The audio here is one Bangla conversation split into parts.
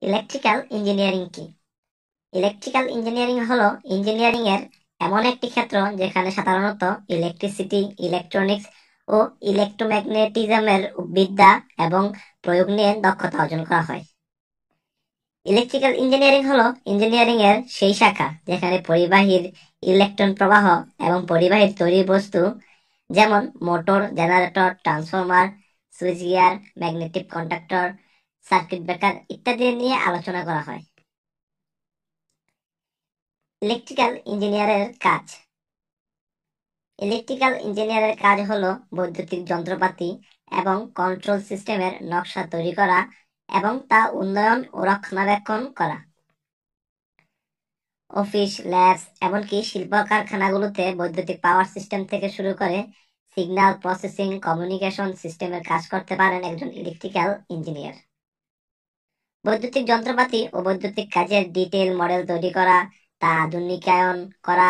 ইলেকট্রিক্যাল ইঞ্জিনিয়ারিং কি? ইলেকট্রিক্যাল ইঞ্জিনিয়ারিং হলো ইঞ্জিনিয়ারিং এর এমন একটি ক্ষেত্র যেখানে সাধারণত ইলেকট্রিসিটি, ইলেকট্রনিক্স ও ইলেকট্রোম্যাগনেটিজমের বিদ্যা এবং প্রয়োগ নিয়ে দক্ষতা অর্জন করা হয়। ইলেকট্রিক্যাল ইঞ্জিনিয়ারিং হলো ইঞ্জিনিয়ারিং এর সেই শাখা যেখানে পরিবাহীর ইলেকট্রন প্রবাহ এবং পরিবাহীর তৈরি বস্তু যেমন motor, generator, transformer, switch gear, magnetic conductor, circuit breaker ইত্যাদি নিয়ে আলোচনা করা হয়। ইলেকট্রিক্যাল ইঞ্জিনিয়ারের কাজ। ইলেকট্রিক্যাল ইঞ্জিনিয়ারের কাজ হলো বৈদ্যুতিক যন্ত্রপাতি এবং কন্ট্রোল সিস্টেমের নকশা তৈরি করা এবং তা উন্নয়ন ও রক্ষণাবেক্ষণ করা। অফিস, ল্যাবস এমনকি শিল্প কারখানাগুলোতে বৈদ্যুতিক পাওয়ার সিস্টেম থেকে শুরু করে সিগন্যাল প্রসেসিং, কমিউনিকেশন সিস্টেমের কাজ করতে পারেন একজন ইলেকট্রিক্যাল ইঞ্জিনিয়ার। বৈদ্যুতিক যন্ত্রপাতি ও বৈদ্যুতিক কাজের ডিটেইল মডেল তৈরি করা, তা আধুনিকায়ন করা,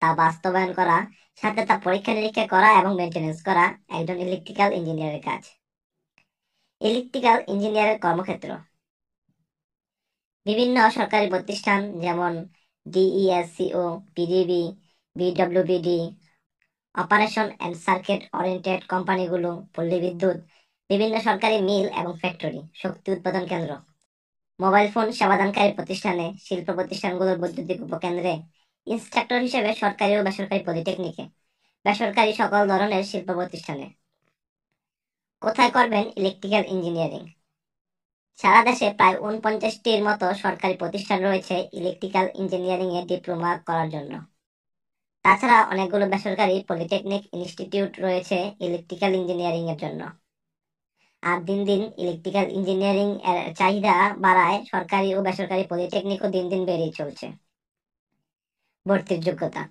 তা বাস্তবায়ন করা, সাথে তা পরীক্ষা নিরীক্ষা করা এবং মেনটেন্যান্স করা একজন ইলেকট্রিক্যাল ইঞ্জিনিয়ারের কাজ। ইলেকট্রিক্যাল ইঞ্জিনিয়ারের কর্মক্ষেত্র। বিভিন্ন সরকারি প্রতিষ্ঠান যেমন DESCO, PDB, BWDB, operation and circuit oriented কোম্পানিগুলো, পল্লী বিদ্যুৎ, বিভিন্ন সরকারি মিল এবং ফ্যাক্টরি, শক্তি উৎপাদন কেন্দ্র, মোবাইল ফোন সেবাদানকারী প্রতিষ্ঠানে, শিল্প প্রতিষ্ঠানগুলোর বৈদ্যুতিক উপকেন্দ্রে, ইন্সট্রাক্টর হিসেবে সরকারি ও বেসরকারি পলিটেকনিকে, বেসরকারি সকল ধরনের শিল্প প্রতিষ্ঠানে। কোথায় করবেন ইলেকট্রিক্যাল ইঞ্জিনিয়ারিং? সারা দেশে প্রায় ৪৯টির মতো সরকারি প্রতিষ্ঠান রয়েছে ইলেকট্রিক্যাল ইঞ্জিনিয়ারিং এ ডিপ্লোমা করার জন্য। তাছাড়া অনেকগুলো বেসরকারি পলিটেকনিক ইনস্টিটিউট রয়েছে ইলেকট্রিক্যাল ইঞ্জিনিয়ারিং এর জন্য। আর দিন দিন ইলেকট্রিক্যাল ইঞ্জিনিয়ারিং এর চাহিদা বাড়ায় সরকারি ও বেসরকারি পলিটেকনিকও দিন দিন বেড়েই চলছে। ভর্তির যোগ্যতা।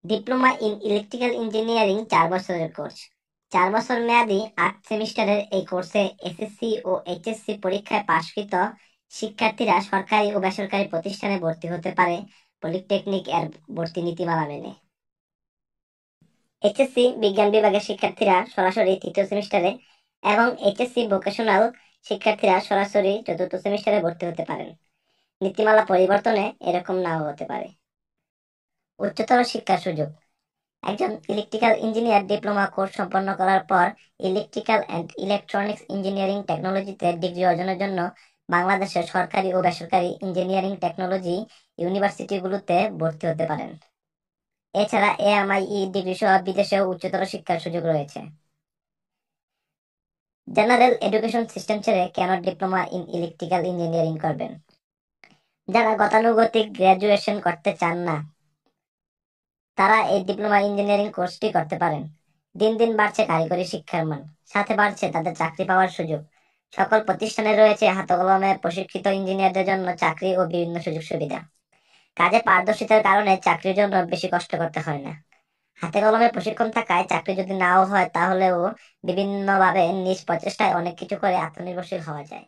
ডিপ্লোমা ইন ইলেকট্রিক্যাল ইঞ্জিনিয়ারিং ৪ বছরের কোর্স। ৪ বছর মেয়াদী ৮ সেমিস্টারের এই কোর্সে এসএসসি ও এইচএসসি পরীক্ষায় পাশকৃত শিক্ষার্থীরা সরকারি ও বেসরকারি প্রতিষ্ঠানে ভর্তি হতে পারে পলিটেকনিক এর ভর্তি নীতিমালা মেনে। এইচএসসি বিজ্ঞান বিভাগের শিক্ষার্থীরা সরাসরি ৩য় সেমিস্টারে এবং এইচএসসি ভোকেশনাল শিক্ষার্থীরা সরাসরি ৪র্থ সেমিস্টারে ভর্তি হতে পারেন। নীতিমালা পরিবর্তনে এরকম নাও হতে পারে। উচ্চতর শিক্ষার সুযোগ। একজন ইলেকট্রিক্যাল ইঞ্জিনিয়ার ডিপ্লোমা কোর্স সম্পন্ন করার পর ইলেকট্রিক্যাল অ্যান্ড ইলেকট্রনিক্স ইঞ্জিনিয়ারিং টেকনোলজিতে ডিগ্রি অর্জনের জন্য বাংলাদেশের সরকারি ও বেসরকারি ইঞ্জিনিয়ারিং টেকনোলজি ইউনিভার্সিটিগুলোতে ভর্তি হতে পারেন। এছাড়া এএমআইই ডিগ্রি সহ বিদেশেও উচ্চতর শিক্ষার সুযোগ রয়েছে। জেনারেল এডুকেশন সিস্টেম ছেড়ে কেন ডিপ্লোমা ইন ইলেকট্রিক্যাল ইঞ্জিনিয়ারিং করবেন? যারা গতানুগতিক গ্র্যাজুয়েশন করতে চান না, তারা এই ডিপ্লোমা ইঞ্জিনিয়ারিং কোর্সটি করতে পারেন। দিন দিন বাড়ছে কারিগরি শিক্ষার মান, সাথে বাড়ছে তাদের চাকরি পাওয়ার সুযোগ। সকল প্রতিষ্ঠানে রয়েছে হাতে-কলমে প্রশিক্ষিত ইঞ্জিনিয়ারদের জন্য চাকরি ও বিভিন্ন সুযোগ সুবিধা। কাজে পারদর্শিতার কারণে চাকরির জন্য বেশি কষ্ট করতে হয় না। হাতে কলমে প্রশিক্ষণ থাকায় চাকরি যদি নাও হয় তাহলেও বিভিন্নভাবে নিজ প্রচেষ্টায় অনেক কিছু করে আত্মনির্ভরশীল হওয়া যায়।